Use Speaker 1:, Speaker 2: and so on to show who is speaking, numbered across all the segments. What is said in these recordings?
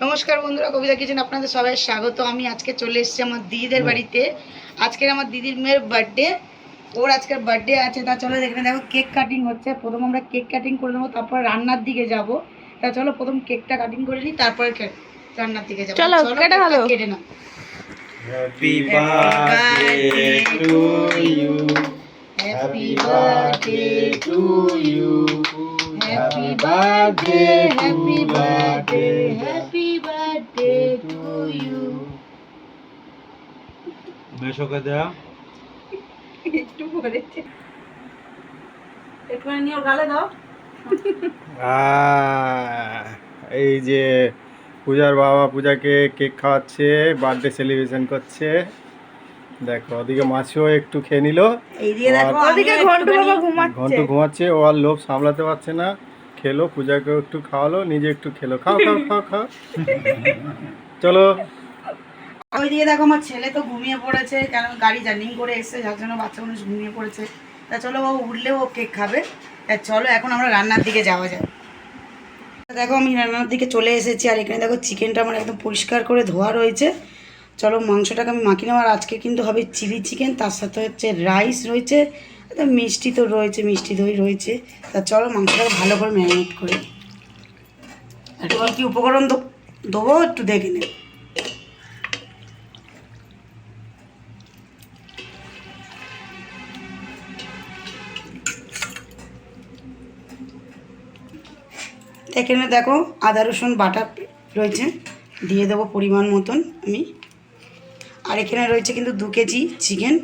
Speaker 1: নমস্কার বন্ধুরা, কবিতা কিচেন আপনাদের সবাই স্বাগত। আমি আজকে চলে এসেছি আমার দিদিদের বাড়িতে। আজকের আমার দিদির মেয়ের বার্থডে, ওর আজকের বার্থডে আছে। তা চলো এখানে দেখো কেক কাটিং হচ্ছে। প্রথম আমরা কেক কাটিং করে নেবো, তারপর রান্নার দিকে যাব। তা চলো প্রথম কেকটা কাটিং করে নিই, তারপরে রান্নার দিকে যাবো। চলো কেটে ভালো কেটে নাও।
Speaker 2: Happy birthday to you. Happy birthday to you. Happy birthday, happy birthday, happy birthday to you. বেশকে দাও।
Speaker 1: একটু পরেছে, একটু নিয়ে ওর গালে দাও।
Speaker 2: এই যে পূজার বাবা পূজাকে কেক খাওয়াচ্ছে, বার্থডে সেলিব্রেশন করছে। দেখো ওদিকে মাছিও একটু খেয়ে নিল, ঘন্টু ঘুমাচ্ছে। ও আর লোভ সামলাতে পারছে না, খেলো। পূজাকেও একটু খাওয়ালো, নিজে একটু খেলো। খাও খাও খাও খাও। চলো।
Speaker 1: ওইদিকে দেখো আমার ছেলে তো ঘুমিয়ে পড়েছে, কারণ গাড়ি জার্নিং করে এসছে, যার জন্য বাচ্চা মানুষ ঘুমিয়ে পড়েছে। তা চলো ও উঠলে ও কেক খাবে। তা চলো এখন আমরা রান্নার দিকে যাওয়া যায়। দেখো আমি রান্নার দিকে চলে এসেছি, আর এখানে দেখো চিকেনটা আমার একদম পরিষ্কার করে ধোয়া রয়েছে। চলো মাংসটাকে আমি মাখিয়ে নেবো। আর আজকে কিন্তু হবে চিলি চিকেন, তার সাথে হচ্ছে রাইস রয়েছে, মিষ্টি তো রয়েছে, মিষ্টি দই রয়েছে। তা চলো মাংসটাকে ভালো করে ম্যারিনেট করি। আর কী কী উপকরণ দেবো একটু দেখে নেব। এখানে দেখো আদা রসুন বাটা রয়েছে, দিয়ে দেবো পরিমাণ মতন আমি। আর এখানে রয়েছে কিন্তু 2 কেজি চিকেন,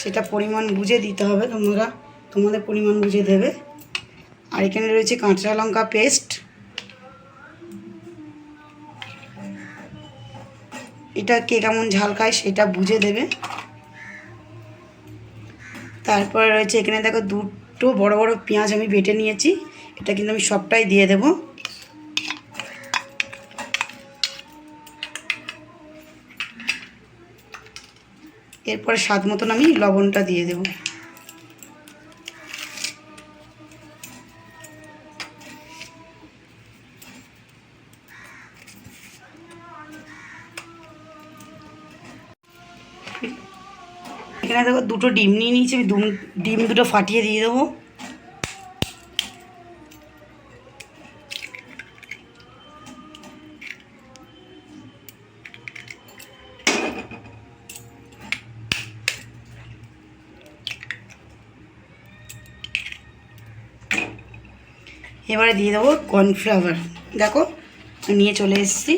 Speaker 1: সেটা পরিমাণ বুঝে দিতে হবে, তোমাদের পরিমাণ বুঝে দেবে। আর এখানে রয়েছে কাঁচা লঙ্কা পেস্ট, এটা কে কেমন ঝাল খায় সেটা বুঝে দেবে। তারপরে রয়েছে এখানে দেখো 2টো বড় বড় পেঁয়াজ আমি বেটে নিয়েছি, এটা কিন্তু আমি সবটাই দিয়ে দেব। এরপরে স্বাদ মতন আমি লবণটা দিয়ে দেব। এখানে দেখো 2টো ডিম নিয়ে নিয়েছি, আমি ডিম 2টো ফাটিয়ে দিয়ে দেবো। এবারে দিয়ে দেবো কর্নফ্লাওয়ার। দেখো নিয়ে চলে এসেছি,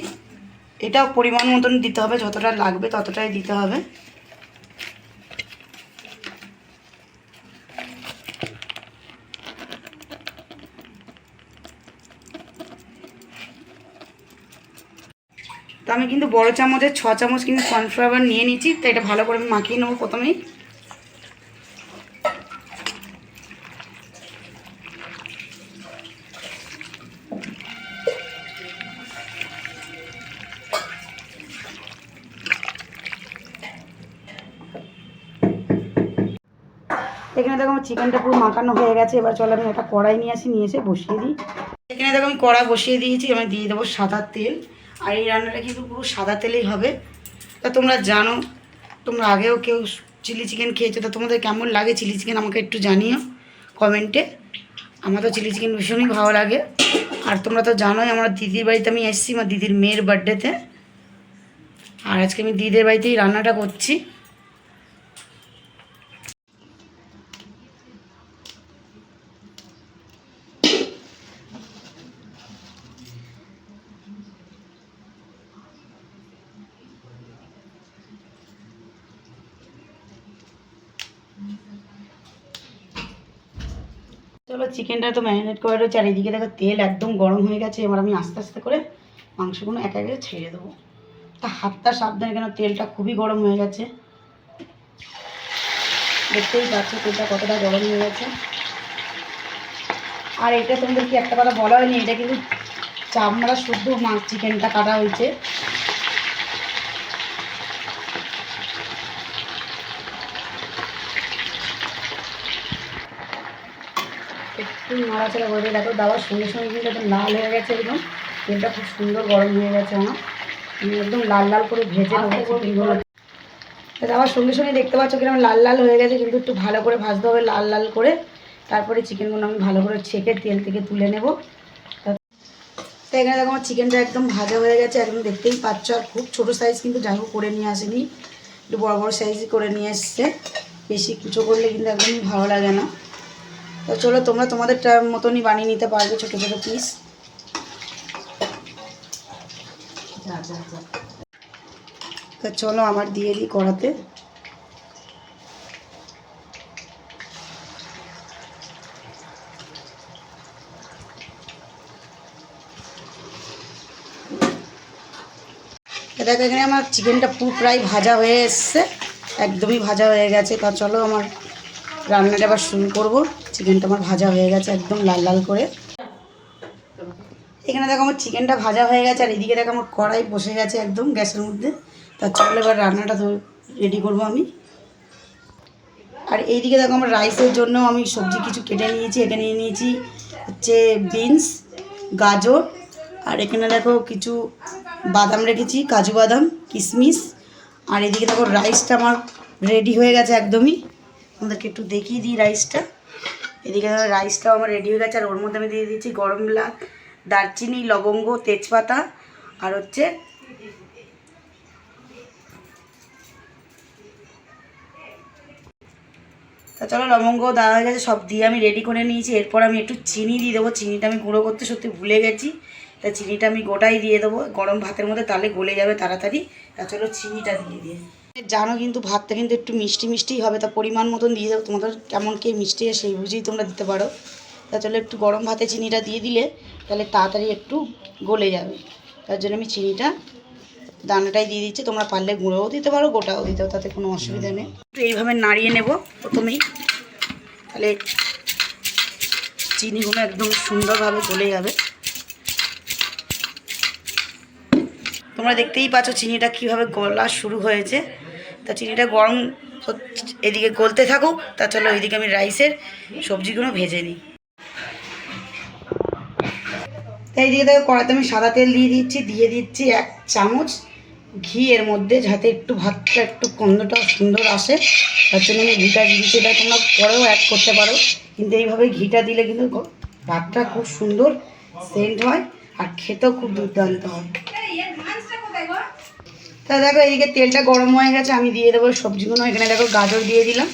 Speaker 1: এটাও পরিমাণ মতন দিতে হবে, যতটা লাগবে ততটাই দিতে হবে। তো আমি কিন্তু বড় চামচের 6 চামচ কিন্তু কর্নফ্লাওয়ার নিয়ে নিচ্ছি। তো এটা ভালো করে আমি মাখিয়ে নেবো প্রথমেই। এখানে দেখো আমার চিকেনটা পুরো মাখানো হয়ে গেছে। এবার চলো আমি একটা কড়াই নিয়ে নিয়ে এসে বসিয়ে দিই। এখানে দেখো আমি কড়া বসিয়ে দিয়েছি, আমি দিয়ে দেবো সাদা তেল। আর এই রান্নাটা কিন্তু পুরো সাদা তেলেই হবে। তা তোমরা জানো, তোমরা আগেও কেউ চিলি চিকেন খেয়েছো, তা তোমাদের কেমন লাগে চিলি চিকেন আমাকে একটু জানিও কমেন্টে। আমার তো চিলি চিকেন ভীষণই ভালো লাগে। আর তোমরা তো জানোই আমার দিদির বাড়িতে আমি এসেছি আমার দিদির মেয়ের বার্থডেতে, আর আজকে আমি দিদির বাড়িতেই রান্নাটা করছি। চলো চিকেনটা তো ম্যারিনেট করে রয়েছে, আর এদিকে দেখো তেল একদম গরম হয়ে গেছে। এবার আমি আস্তে আস্তে করে মাংসগুলো একে একে ছেড়ে দেবো। তা হাতটা সাবধানে, কেন তেলটা খুবই গরম হয়ে গেছে। দেখতেই পাচ্ছ তেলটা কতটা গরম হয়ে গেছে। আর এটা তোমাদের কি একটা কথা বলা হয়নি, এটা কিন্তু চামড়া শুদ্ধ মাছ চিকেনটা কাটা হয়েছে। একটু নাড়াচাড়া করে দেখো, দেওয়ার সঙ্গে সঙ্গে কিন্তু একদম লাল হয়ে গেছে একদম। তেলটা খুব সুন্দর গরম হয়ে গেছে আমার। আমি একদম লাল লাল করে ভেজে নেবো চিকেনগুলো। আবার সঙ্গে সঙ্গে দেখতে পাচ্ছ কিরকম লাল লাল হয়ে গেছে, কিন্তু একটু ভালো করে ভাজতে হবে লাল লাল করে। তারপরে চিকেনগুলো আমি ভালো করে ছেঁকে তেল থেকে তুলে নেব। তো এখানে দেখো আমার চিকেনটা একদম ভাজা হয়ে গেছে, একদম দেখতেই পাচ্ছ। আর খুব ছোটো সাইজ কিন্তু যাই হোক করে নিয়ে আসেনি, একটু বড় বড় সাইজই করে নিয়ে এসছে। বেশি কুচো করলে কিন্তু একদমই ভালো লাগে না। তো চলো তোমরা তোমাদের মতনই বানিয়ে নিতে পারবে ছোটো ছোটো পিস। তো চলো আমার দিয়ে দিই কড়াতে। দেখো এখানে আমার চিকেনটা পুরো প্রায় ভাজা হয়ে এসছে, একদমই ভাজা হয়ে গেছে। তা চলো আমার রান্নাটা আবার শুরু করবো। চিকেনটা আমার ভাজা হয়ে গেছে একদম লাল লাল করে। এখানে দেখো আমার চিকেনটা ভাজা হয়ে গেছে, আর এদিকে দেখো আমার কড়াই বসে গেছে একদম গ্যাসের মধ্যে। তা চলো এবার রান্নাটা রেডি করবো আমি। আর এইদিকে দেখো আমার রাইসের জন্য আমি সবজি কিছু কেটে নিয়েছি। এখানে নিয়েছি হচ্ছে বিনস, গাজর, আর এখানে দেখো কিছু বাদাম রেখেছি, কাজু বাদাম, কিশমিশ। আর এদিকে দেখো রাইসটা আমার রেডি হয়ে গেছে একদমই। আমাদেরকে একটু দেখিয়ে দিই রাইসটা। এদিকে দেখো রাইসটাও আমার রেডি হয়ে গেছে। আর ওর মধ্যে আমি দিয়ে দিচ্ছি গরম দারচিনি, লবঙ্গ, তেজপাতা, আর হচ্ছে তা চলো লবঙ্গ দেওয়া হয়ে গেছে, সব দিয়ে আমি রেডি করে নিয়েছি। এরপর আমি একটু চিনি দিয়ে দেবো। চিনিটা আমি গুঁড়ো করতে সত্যি ভুলে গেছি, তা চিনিটা আমি গোটাই দিয়ে দেবো গরম ভাতের মধ্যে, তাহলে গলে যাবে তাড়াতাড়ি। তা চলো চিনিটা দিয়ে দিয়ে জানো কিন্তু ভাতটা কিন্তু একটু মিষ্টি মিষ্টিই হবে, তা পরিমাণ মতন দিয়ে দেবো। তোমাদের কেমন কে মিষ্টি সেই বুঝেই তোমরা দিতে পারো। তা চলো একটু গরম ভাতে চিনিটা দিয়ে দিলে তাহলে তাড়াতাড়ি একটু গলে যাবে। তার জন্য আমি চিনিটা দানাটাই দিয়ে দিচ্ছি। তোমরা পারলে গুঁড়োও দিতে পারো, গোটাও দিতে পারো, তাতে কোনো অসুবিধা নেই। একটু এইভাবে নাড়িয়ে নেব প্রথমেই, তাহলে চিনিগুলো একদম সুন্দরভাবে গলে যাবে। তোমরা দেখতেই পাচ্ছ চিনিটা কীভাবে গলা শুরু হয়েছে। তা চিনিটা গরম এদিকে গলতে থাকুক। তা চলো ওইদিকে আমি রাইসের সবজিগুলো ভেজে নিই। তাই এইদিকে দেখো কড়াতে আমি সাদা তেল দিয়ে দিচ্ছি 1 চামচ ঘি এর মধ্যে, যাতে একটু ভাতটা একটু গন্ধটা সুন্দর আসে। তার জন্য আমি ঘিটা দিচ্ছি। এটা তোমরা পরেও অ্যাড করতে পারো, কিন্তু এইভাবে ঘিটা দিলে কিন্তু ভাতটা খুব সুন্দর সেন্ট হয়, আর খেতেও খুব দুর্দান্ত হয়। তা দেখো এইদিকে তেলটা গরম হয়ে গেছে, আমি দিয়ে দেবো সবজিগুলো। এখানে দেখো গাজর দিয়ে দিলাম,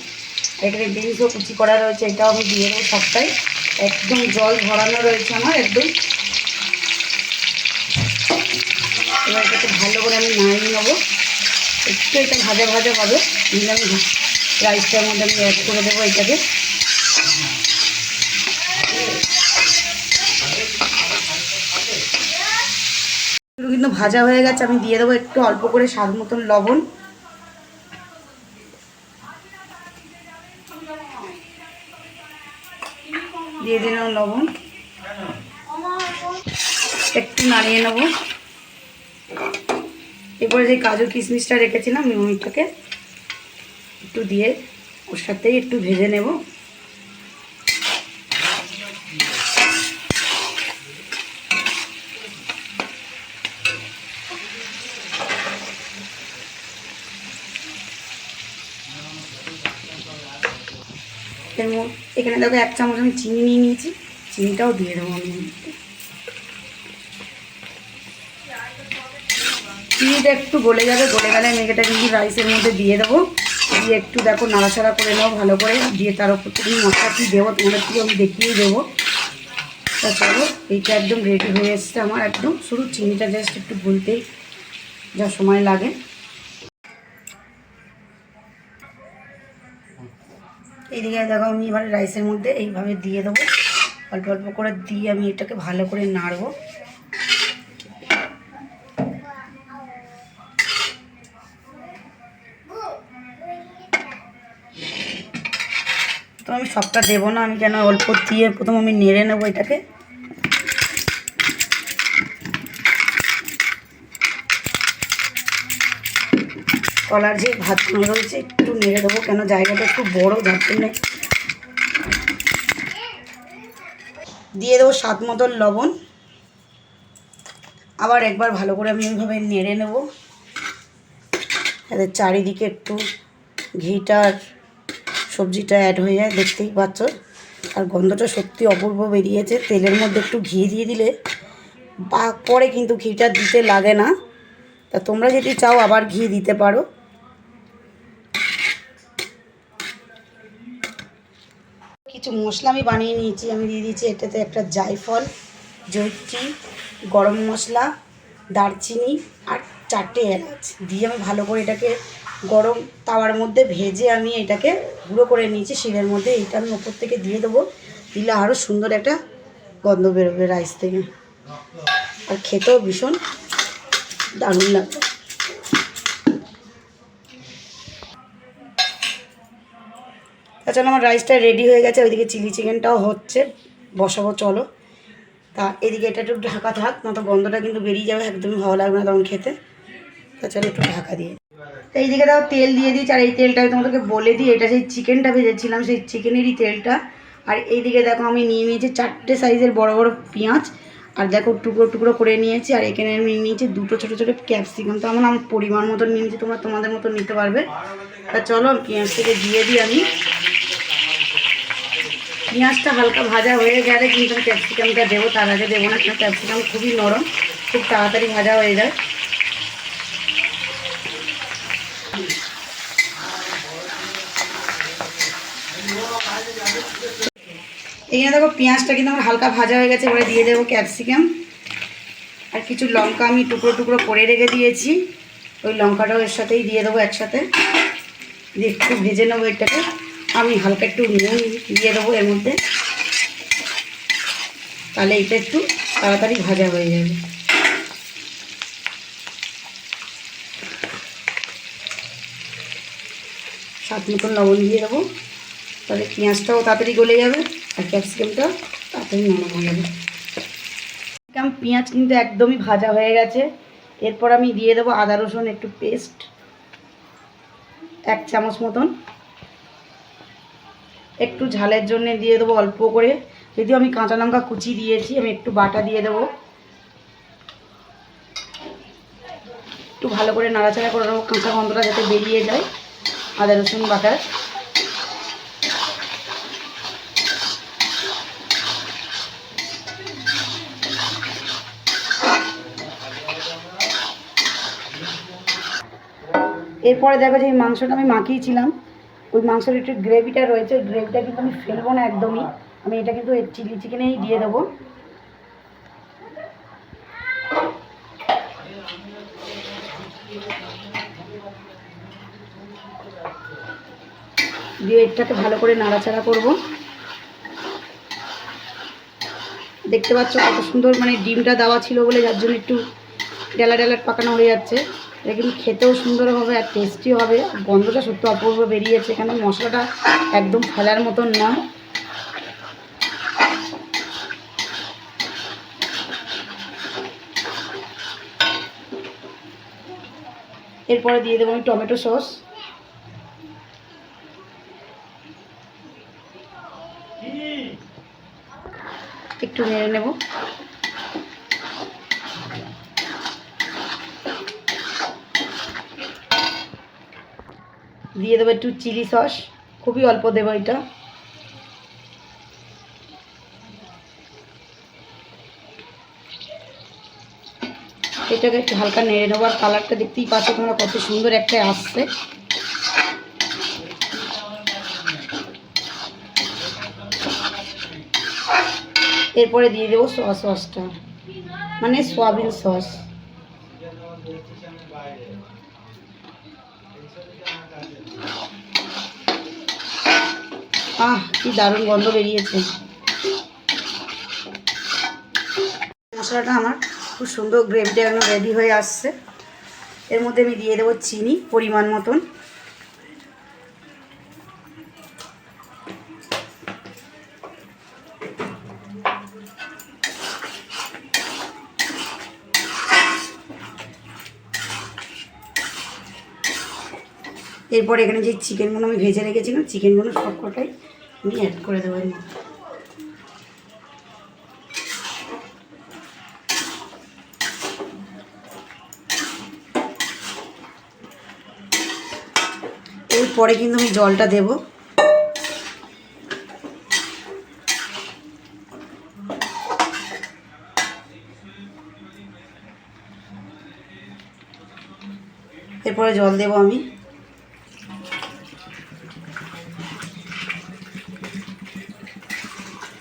Speaker 1: এখানে বিনসও কুচি করা রয়েছে, এটাও আমি দিয়ে দেবো সবটাই। একদম জল ভরানো রয়েছে আমার একদম। এবার এটাকে ভালো করে আমি নাড়িয়ে নেবো। একটু এটা ভাজা ভাজা হবে, নিলে আমি রাইসটার মধ্যে আমি অ্যাড করে দেবো এটাকে। কিন্তু ভাজা হয়ে গেছে, আমি দিয়ে দেবো একটু অল্প করে স্বাদ মতন লবণ। দিয়ে দিলাম লবণ, একটু নাড়িয়ে নেব। এরপরে যে কাজু কিশমিশটা রেখেছিলাম আমি ওইটাকে একটু দিয়ে ওর সাথেই একটু ভেজে নেব। এখানে দেখো 1 চামচ আমি চিনি নিয়ে নিয়েছি, চিনিটাও দিয়ে দেবো আমি। চিনিটা একটু গলে যাবে, গলে গেলে আমি এটা কিন্তু রাইসের মধ্যে দিয়ে দেবো। দিয়ে একটু দেখো নাড়াচাড়া করে নেবো ভালো করে, দিয়ে তার উপর থেকে মশলা কী দেবো তোমাদের থেকে আমি দেখিয়ে দেবো। তা চলো এইটা একদম রেডি হয়ে এসছে আমার একদম। শুধু চিনিটা জাস্ট একটু গুলতেই যা সময় লাগে। এইদিকে দেখো আমি এবার রাইসের মধ্যে এইভাবে দিয়ে দেবো, অল্প অল্প করে দিয়ে আমি এটাকে ভালো করে নাড়বো। তো আমি সবটা দেবো না, আমি কেন অল্প দিয়ে প্রথম আমি নেড়ে নেবো এটাকে। কলার যে ভাতগুলো রয়েছে একটু নেড়ে দেবো, কেন জায়গাটা একটু বড়ো, যার জন্য দিয়ে দেবো স্বাদ মতন লবণ। আবার একবার ভালো করে আমি ওইভাবে নেড়ে নেব, যাতে চারিদিকে একটু ঘিটার সবজিটা অ্যাড হয়ে যায়। দেখতেই পাচ্ছ, আর গন্ধটা সত্যি অপূর্ব বেরিয়েছে। তেলের মধ্যে একটু ঘি দিয়ে দিলে বা পরে কিন্তু ঘিটা দিতে লাগে না, তা তোমরা যদি চাও আবার ঘি দিতে পারো। কিছু মশলা আমি বানিয়ে নিয়েছি, আমি দিয়ে দিয়েছি এটাতে একটা জায়ফল, জয়িত্রী, গরম মশলা, দারচিনি আর 4টে এলাচ দিয়ে আমি ভালো করে এটাকে গরম তাওয়ার মধ্যে ভেজে আমি এটাকে গুঁড়ো করে নিয়েছি শিলের মধ্যে। এইটা আমি ওপর থেকে দিয়ে দেবো, দিলে আরও সুন্দর একটা গন্ধ বেরোবে রাইস থেকে, আর খেতেও ভীষণ দারুণ লাগবে। তাছাড়া আমার রাইসটা রেডি হয়ে গেছে, ওইদিকে চিলি চিকেনটাও হচ্ছে, বসাবো চলো। তা এদিকে এটা একটু ঢাকা থাক, না তো গন্ধটা কিন্তু বেরিয়ে যাবে, একদমই ভালো লাগবে না তখন খেতে। তাছাড়া একটু ঢাকা দিয়ে তো এইদিকে তাও তেল দিয়ে দিয়েছি, আর এই তেলটা আমি তোমাদেরকে বলে দিই, এটা সেই চিকেনটা ভেজেছিলাম সেই চিকেনেরই তেলটা। আর এইদিকে দেখো আমি নিয়ে নিয়েছি 4টে সাইজের বড় বড় পেঁয়াজ, আর দেখো টুকরো টুকরো করে নিয়েছি। আর এখানে আমি নিয়ে নিয়েছি 2টো ছোটো ছোটো ক্যাপসিকাম, তো আমার পরিমাণ মতন নিয়ে নিয়েছি, তোমরা তোমাদের মতো নিতে পারবে। তা চলো পেঁয়াজ থেকে দিয়ে দিই আমি। পেঁয়াজটা হালকা ভাজা হয়ে গেলে কিন্তু আমি ক্যাপসিকামটা দেবো, তার আগে দেবো না, কারণ ক্যাপসিকাম খুবই নরম, খুব তাড়াতাড়ি ভাজা হয়ে যায়। এখানে দেখো পেঁয়াজটা কিন্তু আমার হালকা ভাজা হয়ে গেছে, এবারে দিয়ে দেবো ক্যাপসিকাম। আর কিছু লঙ্কা আমি টুকরো টুকরো করে রেখে দিয়েছি, ওই লঙ্কাটাও এর সাথেই দিয়ে দেবো একসাথে, দিয়ে একটু ভেজে নেবো এটাকে। আমি হালকা একটু নুন দিয়ে দেবো এর মধ্যে, তাহলে এটা একটু তাড়াতাড়ি ভাজা হয়ে যাবে। স্বাদ মতন লবণ দিয়ে দেবো, তাহলে পেঁয়াজটাও তাড়াতাড়ি গলে যাবে আর ক্যাপসিকামটাও তাড়াতাড়ি নরম হয়ে যাবে। পেঁয়াজ কিন্তু একদমই ভাজা হয়ে গেছে। এরপর আমি দিয়ে দেবো আদা রসুন একটু পেস্ট 1 চামচ মতন, একটু ঝালের জন্য দিয়ে দেবো অল্প করে, যদিও আমি কাঁচা লঙ্কা কুচি দিয়েছি, আমি একটু বাটা দিয়ে দেবো। একটু ভালো করে নাড়াচাড়া করে নেবো, কাঁচা গন্ধটা যাতে বেরিয়ে যায় আদা রসুন বাটার। এরপরে দেখো যে এই মাংসটা আমি মাখিয়েছিলাম, ওই মাংসের একটু গ্রেভিটা রয়েছে, ওই গ্রেভিটা কিন্তু আমি ফেলবো না একদমই, আমি এটা কিন্তু চিলি চিকেনেই দিয়ে দেবো। দিয়ে এটাকে ভালো করে নাড়াচাড়া করব। দেখতে পাচ্ছ কত সুন্দর, মানে ডিমটা দেওয়া ছিল বলে যার জন্য একটু ডেলা ডেলা পাকানো হয়ে যাচ্ছে। এটা কিন্তু খেতেও সুন্দর হবে আর টেস্টিও হবে, গন্ধটা সত্যি অপূর্ব বেরিয়েছে। এখানে মশলাটা একদম ফেলার মতন নয়। এরপরে দিয়ে দেবো আমি টমেটো সস, একটু নেড়ে নেব। দিয়ে দেবো একটু চিলি সস, খুবই অল্প দেবো এটা। এটাকে একটু হালকা নেড়ে নেবো, আর কালারটা দেখতেই পাচ্ছ তোমরা কত সুন্দর একটা আসছে। এরপরে দিয়ে দেবো সোয়া সসটা, মানে সয়াবিন সস। কি দারুণ গন্ধ বেরিয়েছে। মশলাটা আমার খুব সুন্দর গ্রেভিটা একদম রেডি হয়ে আসছে। এর মধ্যে আমি দিয়ে দেবো চিনি পরিমাণ মতন। এরপর এখানে যে চিকেনগুলো আমি ভেজে রেখেছিলাম, চিকেনগুলো সব কটাই আমি অ্যাড করে দেবো এর মধ্যে। এরপরে কিন্তু আমি জলটা দেব। এরপরে জল দেব আমি।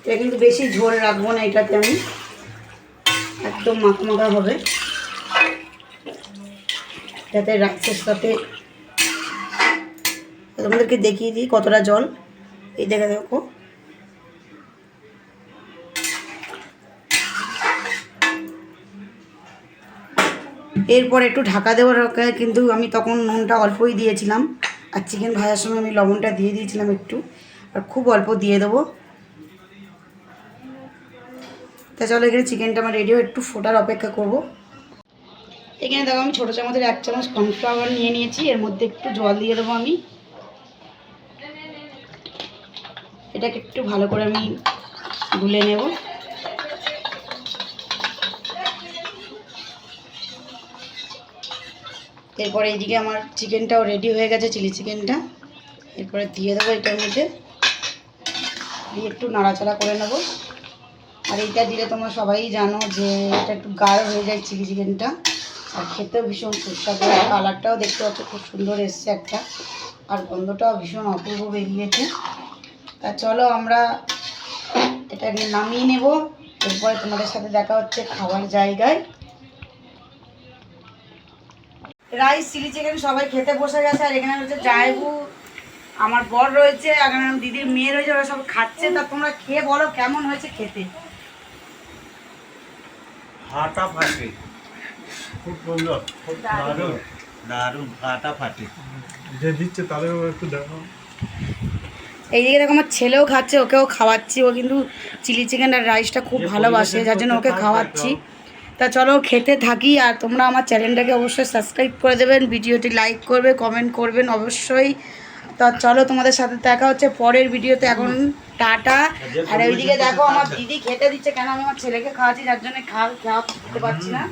Speaker 1: এটা কিন্তু বেশি ঝোল রাখবো না, এটাতে আমি একদম মাখা মাখা হবে, যাতে রাইসের সাথে। তোমাদেরকে দেখিয়ে দিই কতটা জল, এই দেখো। এরপর একটু ঢাকা দেওয়ার কিন্তু আমি তখন নুনটা অল্পই দিয়েছিলাম, আর চিকেন ভাজার সময় আমি লবণটা দিয়ে দিয়েছিলাম একটু, আর খুব অল্প দিয়ে দেবো। তা চলো এখানে চিকেনটা আমার রেডিও, একটু ফোটার অপেক্ষা করব। এখানে দেখো আমি ছোটো চামচের 1 চামচ কর্নফ্লাওয়ার নিয়ে নিয়েছি, এর মধ্যে একটু জল দিয়ে দেবো আমি। এটাকে একটু ভালো করে আমি গুলে নেব। এরপরে এইদিকে আমার চিকেনটাও রেডি হয়ে গেছে, চিলি চিকেনটা। এরপরে দিয়ে দেবো এটার মধ্যে, দিয়ে একটু নাড়াচাড়া করে নেব। আর এইটা দিলে তোমরা সবাই জানো যে এটা একটু গাঢ় হয়ে যায় চিলি চিকেনটা, আর খেতেও ভীষণ সুস্বাদু। কালারটাও দেখতে পাচ্ছ খুব সুন্দর এসছে একটা, আর গন্ধটাও ভীষণ অপূর্ব বেরিয়েছে। তা চলো আমরা এটাকে নামিয়ে নেব। এরপরে তোমাদের সাথে দেখা হচ্ছে খাওয়ার জায়গায়। রাইস চিলি চিকেন সবাই খেতে বসে গেছে, আর এখানে হচ্ছে জায়বু, আমার বর রয়েছে, আর এখানে দিদির মেয়ে রয়েছে, ওরা সব খাচ্ছে। তা তোমরা খেয়ে বলো কেমন হয়েছে খেতে।
Speaker 3: ফাটাফাটি, খুব সুন্দর, খুব দারুণ দারুণ, ফাটাফাটি।
Speaker 2: যে দিচ্ছে তাদেরও একটু দেখো।
Speaker 1: এইদিকে দেখো আমার ছেলেও খাচ্ছে, ওকেও খাওয়াচ্ছি। ও কিন্তু চিলি চিকেন আর রাইসটা খুব ভালোবাসে, যার জন্য ওকে খাওয়াচ্ছি। তা চলো খেতে থাকি, আর তোমরা আমার চ্যানেলটাকে অবশ্যই সাবস্ক্রাইব করে দেবেন, ভিডিওটি লাইক করবে, কমেন্ট করবেন অবশ্যই। তা চলো তোমাদের সাথে দেখা হচ্ছে পরের ভিডিওতে। এখন টাটা। আর ওইদিকে দেখো আমার দিদি খেতে দিচ্ছে, কেন আমি আমার ছেলেকে খাওয়াচ্ছি, যার জন্য খেতে পারছি না।